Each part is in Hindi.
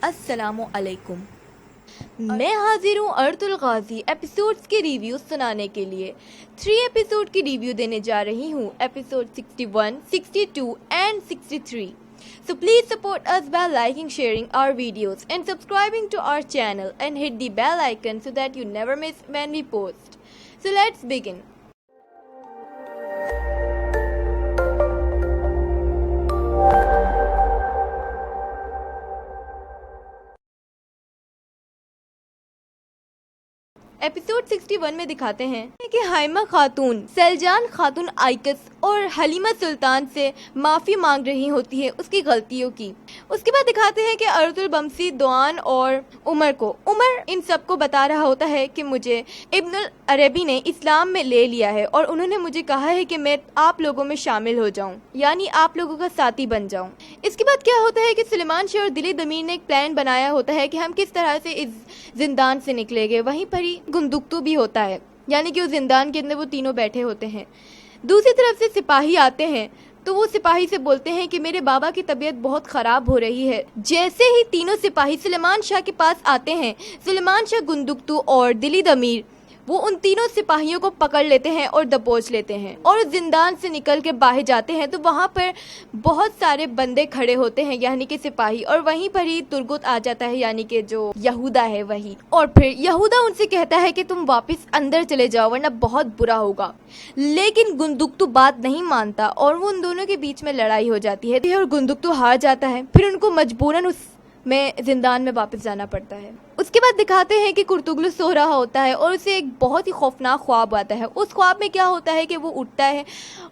अस्सलामु अलैकुम। मैं हाजिर हूँ अर्तुल गाजी एपिसोड्स के रिव्यू सुनाने के लिए। 3 एपिसोड की रिव्यू देने जा रही हूँ, episode 61, 62 and 63। So please support us by liking, sharing our videos and subscribing to our channel and hit the bell icon so that you never miss when we post. So let's begin. Episode 61 में दिखाते हैं कि हाइमा खातून, सलजान खातून आइकस और हलीमा सुल्तान से माफ़ी मांग रही होती है उसकी गलतियों की। उसके बाद दिखाते हैं कि अर्तुल बमसी, दोआन और उमर इन सबको बता रहा होता है कि मुझे इब्नुल अरबी ने इस्लाम में ले लिया है और उन्होंने मुझे कहा है कि मैं आप लोगों में शामिल हो जाऊं, यानी आप लोगों का साथी बन जाऊं। इसके बाद क्या होता है कि सुलेमान शाह और दिली दमीर ने एक प्लान बनाया होता है कि हम किस तरह से इस जिंदान से निकलेंगे। वहीं पर ही गुंदुक्तू भी होता है, यानी कि उस जिंदान के अंदर वो तीनों बैठे होते हैं। दूसरी तरफ से सिपाही आते हैं तो वो सिपाही से बोलते हैं कि मेरे बाबा की तबीयत बहुत ख़राब हो रही है। जैसे ही तीनों सिपाही सुलेमान शाह के पास आते हैं, सुलेमान शाह, गुंदुक्तू और दिली दमीर वो उन तीनों सिपाहियों को पकड़ लेते हैं और दबोच लेते हैं और उस जिंदान से निकल के बाहर जाते हैं। तो वहाँ पर बहुत सारे बंदे खड़े होते हैं, यानी कि सिपाही, और वहीं पर ही तुर्गुत आ जाता है, यानी कि जो यहूदा है वही। और फिर यहूदा उनसे कहता है कि तुम वापस अंदर चले जाओ वरना बहुत बुरा होगा। लेकिन गुंदुक्तू बात नहीं मानता और वो उन दोनों के बीच में लड़ाई हो जाती है और गुंदुक्तू हार जाता है। फिर उनको मजबूरन उस में जिंदान में वापस जाना पड़ता है। उसके बाद दिखाते हैं कि कुर्तुगलू सो रहा होता है और उसे एक बहुत ही खौफनाक ख्वाब आता है। उस ख्वाब में क्या होता है कि वो उठता है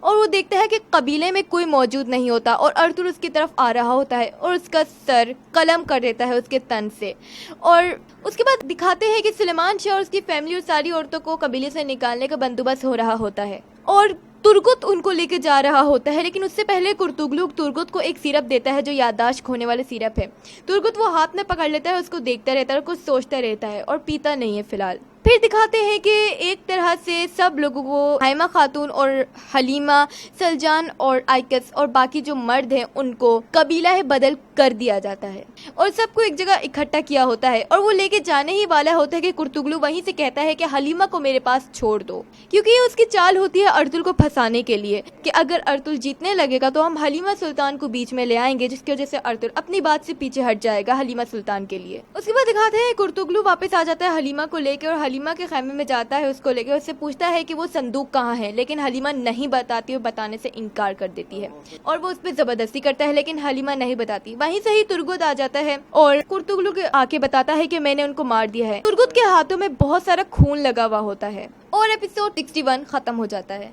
और वो देखता है कि कबीले में कोई मौजूद नहीं होता और अर्तुल उसकी तरफ आ रहा होता है और उसका सर कलम कर देता है उसके तन से। और उसके बाद दिखाते हैं कि सुलेमान शाह और उसकी फैमिली और सारी औरतों को कबीले से निकालने का बंदोबस्त हो रहा होता है और तुर्गुत उनको लेके जा रहा होता है। लेकिन उससे पहले कुर्तुगलू तुर्गुत को एक सिरप देता है जो याददाश्त खोने वाले सिरप है। तुर्गुत वो हाथ में पकड़ लेता है, उसको देखता रहता है और कुछ सोचता रहता है और पीता नहीं है फिलहाल। फिर दिखाते हैं कि एक तरह से सब लोगों को हाइमा खातून और हलीमा, सलजान और आइकस और बाकी जो मर्द हैं उनको कबीला बदल कर दिया जाता है और सबको एक जगह इकट्ठा किया होता है और वो लेके जाने ही वाला होता है कि कुर्तुगलू वहीं से कहता है कि हलीमा को मेरे पास छोड़ दो, क्योंकि ये उसकी चाल होती है अर्तुल को फंसाने के लिए कि अगर अर्तुल जीतने लगेगा तो हम हलीमा सुल्तान को बीच में ले आएंगे, जिसकी वजह से अर्तुल अपनी बात से पीछे हट जाएगा हलीमा सुल्तान के लिए। उसके बाद दिखाते हैं कुर्तुगलू वापस आ जाता है हलीमा को लेकर और हलीमा के खैमे में जाता है, उसको लेकर उससे पूछता है कि वो संदूक कहाँ है, लेकिन हलीमा नहीं बताती और बताने से इनकार कर देती है और वो उस पर जबरदस्ती करता है, लेकिन हलीमा नहीं बताती। वहीं से ही तुर्गुत आ जाता है और कुर्तुगलू के आके बताता है कि मैंने उनको मार दिया है। तुर्गुत के हाथों में बहुत सारा खून लगा हुआ होता है और एपिसोड 61 खत्म हो जाता है।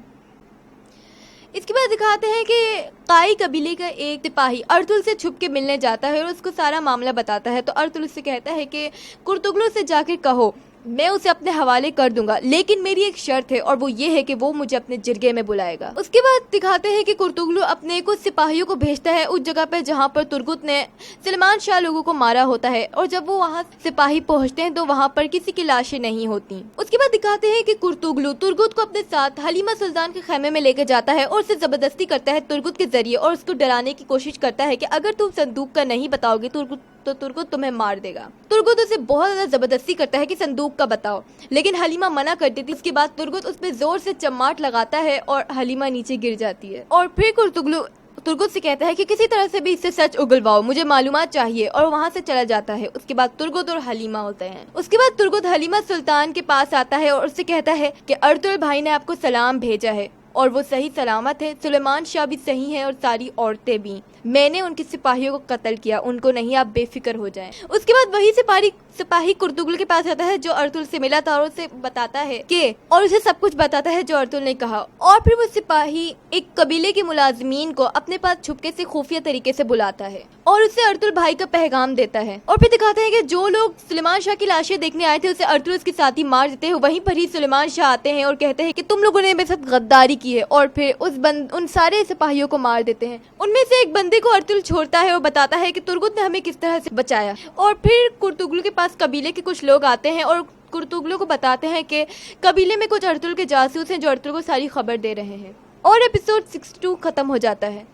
इसके बाद दिखाते हैं कि काई कबीले का एक सिपाही अर्तुल से छुप के मिलने जाता है और उसको सारा मामला बताता है। तो अर्तुल उससे कहता है कि कुर्तुगलू से जाकर कहो मैं उसे अपने हवाले कर दूंगा, लेकिन मेरी एक शर्त है और वो ये है कि वो मुझे अपने जिरगे में बुलाएगा। उसके बाद दिखाते हैं कि कुर्तुगलू अपने कुछ सिपाहियों को भेजता है उस जगह पर जहाँ पर तुर्गुत ने सुलेमान शाह लोगों को मारा होता है और जब वो वहाँ सिपाही पहुँचते हैं तो वहाँ पर किसी की लाशें नहीं होती। उसके बाद दिखाते हैं कि कुर्तुगलू तुर्गुत को अपने साथ हलीमा सुल्तान के खैमे में लेकर जाता है और उसे जबरदस्ती करता है तुर्गुत के जरिए और उसको डराने की कोशिश करता है कि अगर तुम संदूक का नहीं बताओगे तो तुर्गुत तुम्हें मार देगा। तुर्गुत उसे बहुत ज्यादा जबरदस्ती करता है कि संदूक का बताओ, लेकिन हलीमा मना कर देती है। उसके बाद तुर्गुत उस पर जोर से चम्माट लगाता है और हलीमा नीचे गिर जाती है और फिर तुर्गुत से कहता है कि किसी तरह से भी इससे सच उगलवाओ, मुझे मालूमात चाहिए, और वहाँ से चला जाता है। उसके बाद तुर्गुत और हलीमा होते हैं। उसके बाद तुर्गुत हलीमा सुल्तान के पास आता है और उससे कहता है कि अर्तुल भाई ने आपको सलाम भेजा है और वो सही सलामत है। सुलेमान शाह भी सही है और सारी औरतें भी। मैंने उनके सिपाहियों को कत्ल किया, उनको नहीं, आप बेफिक्र हो जाएं। उसके बाद वही सिपाही कुर्तुगलू के पास आता है जो अर्तुल से मिला था और उसे बताता है कि और उसे सब कुछ बताता है जो अर्तुल ने कहा। और फिर वो सिपाही एक कबीले के मुलाजिमीन को अपने पास छुपके से खुफिया तरीके से बुलाता है और उसे अर्तुल भाई का पैगाम देता है। और फिर दिखाते हैं कि जो लोग सुलेमान शाह की लाशें देखने आए थे उसे अर्तुल उसके साथ ही मार देते हैं। वहीं पर ही सुलेमान शाह आते हैं और कहते हैं कि तुम लोगों ने मेरे साथ गद्दारी की है और फिर उन सारे सिपाहियों को मार देते हैं। उनमें से एक बंदे को अर्तुल छोड़ता है और बताता है कि तुर्गुत ने हमें किस तरह से बचाया। और फिर कुर्तुगलू के पास कबीले के कुछ लोग आते हैं और कुर्तुगलू को बताते हैं कि कबीले में कुछ अर्तुल के जासूस हैं जो अर्तुल को सारी खबर दे रहे हैं और एपिसोड 62 खत्म हो जाता है।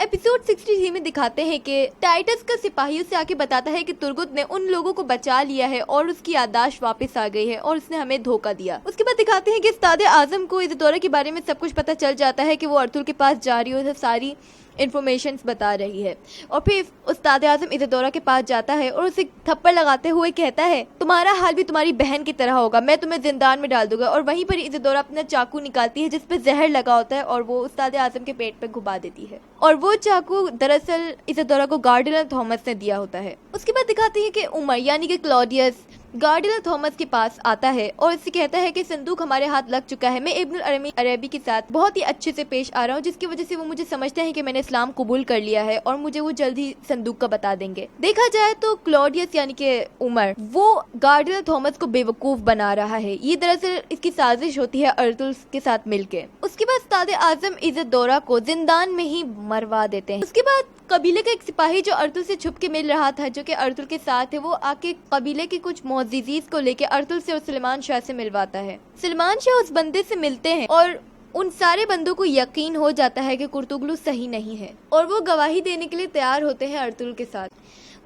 एपिसोड 63 में दिखाते हैं कि टाइटस का सिपाहियों से आके बताता है कि तुर्गुत ने उन लोगों को बचा लिया है और उसकी याददाश्त वापस आ गई है और उसने हमें धोखा दिया। उसके बाद दिखाते हैं कि उस्ताद आजम को इज़दोरा के बारे में सब कुछ पता चल जाता है कि वो अर्तुल के पास जा रही है और सारी इन्फॉर्मेशन बता रही है। और फिर उस्ताद आजम इज़दोरा के पास जाता है और उसे थप्पड़ लगाते हुए कहता है, तुम्हारा हाल भी तुम्हारी बहन की तरह होगा, मैं तुम्हें जिंदान में डाल दूंगा। और वहीं पर इज़दोरा अपना चाकू निकालती है जिसपे जहर लगा होता है और वो उस्ताद आजम के पेट पे घुमा देती है। और वो चाकू दरअसल इज़दोरा को गार्डिनर थॉमस ने दिया होता है। उसके बाद दिखाते हैं कि उमर यानी कि क्लॉडियस गार्डिनर थॉमस के पास आता है और इससे कहता है कि संदूक हमारे हाथ लग चुका है, मैं इब्नुल अरबी के साथ बहुत ही अच्छे से पेश आ रहा हूँ, जिसकी वजह से वो मुझे समझते हैं कि मैंने इस्लाम कबूल कर लिया है और मुझे वो जल्द ही संदूक का बता देंगे। देखा जाए तो क्लॉडियस यानी कि उमर वो गार्डिनर थॉमस को बेवकूफ बना रहा है। ये दरअसल इसकी साजिश होती है अर्तुल के साथ मिलके। उसके बाद उस्ताद आजम इज़दोरा को जिंदान में ही मरवा देते हैं। उसके बाद कबीले का एक सिपाही जो अर्तुल से छुप के मिल रहा था, जो कि अर्तुल के साथ है, वो आके कबीले के कुछ मोअज़्ज़िज़ को लेके अर्तुल से और सलमान शाह से मिलवाता है। सलमान शाह उस बंदे से मिलते हैं और उन सारे बंदों को यकीन हो जाता है कि कुर्तुगलू सही नहीं है और वो गवाही देने के लिए तैयार होते हैं अर्तुल के साथ।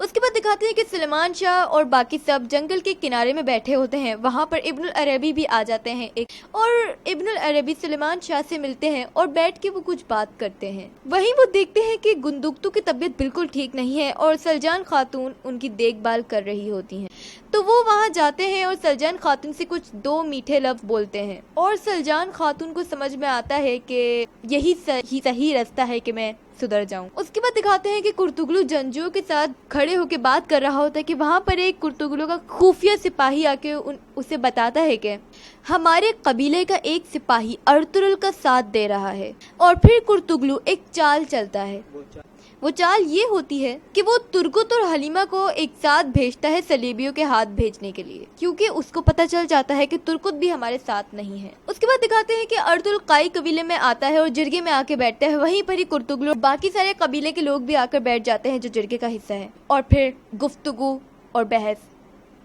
उसके बाद दिखाते हैं कि सलमान शाह और बाकी सब जंगल के किनारे में बैठे होते हैं। वहाँ पर इब्नुल अरबी भी आ जाते हैं और इब्नुल अरबी सलमान शाह से मिलते हैं और बैठ के वो कुछ बात करते हैं। वहीं वो देखते हैं कि गुंदुक्तू की तबीयत बिल्कुल ठीक नहीं है और सलजान खातून उनकी देखभाल कर रही होती हैं। तो वो वहाँ जाते हैं और सलजान खातून से कुछ 2 मीठे लफ्ज बोलते हैं और सलजान खातून को समझ में आता है कि यही सही रास्ता है कि मैं सुधर जाऊं। उसके बाद दिखाते हैं कि कुर्तुगलू जंजुओं के साथ खड़े होकर बात कर रहा होता है कि वहाँ पर एक कुर्तुगलू का खुफिया सिपाही आके उसे बताता है कि हमारे कबीले का एक सिपाही अर्तुगरुल का साथ दे रहा है। और फिर कुर्तुगलू एक चाल चलता है। वो चाल ये होती है कि वो तुर्गुत और हलीमा को एक साथ भेजता है सलीबियों के हाथ भेजने के लिए, क्योंकि उसको पता चल जाता है कि तुर्गुत भी हमारे साथ नहीं है। उसके बाद दिखाते हैं कि अर्तुल काई कबीले में आता है और जिरगे में आके बैठता है। वहीं पर ही कुर्तुगलू बाकी सारे कबीले के लोग भी आकर बैठ जाते हैं जो जिरगे का हिस्सा है और फिर गुफ्तगू और बहस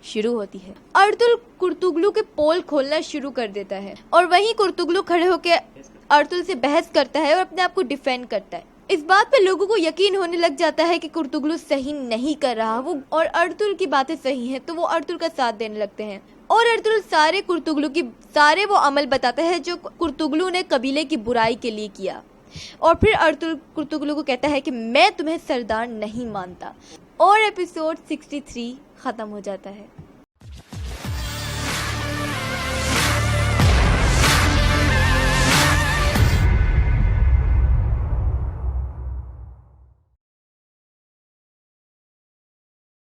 शुरू होती है। अर्तुल कुर्तुगलू के पोल खोलना शुरू कर देता है और वहीं कुर्तुगलू खड़े होकर अर्तुल से बहस करता है और अपने आप को डिफेंड करता है। इस बात पे लोगों को यकीन होने लग जाता है कि कुर्तुगलू सही नहीं कर रहा वो और अर्तुल की बातें सही हैं, तो वो अर्तुल का साथ देने लगते हैं और अर्तुल सारे कुर्तुगलू की सारे वो अमल बताता है जो कुर्तुगलू ने कबीले की बुराई के लिए किया। और फिर अर्तुल कुर्तुगलू को कहता है कि मैं तुम्हें सरदार नहीं मानता और एपिसोड 63 खत्म हो जाता है।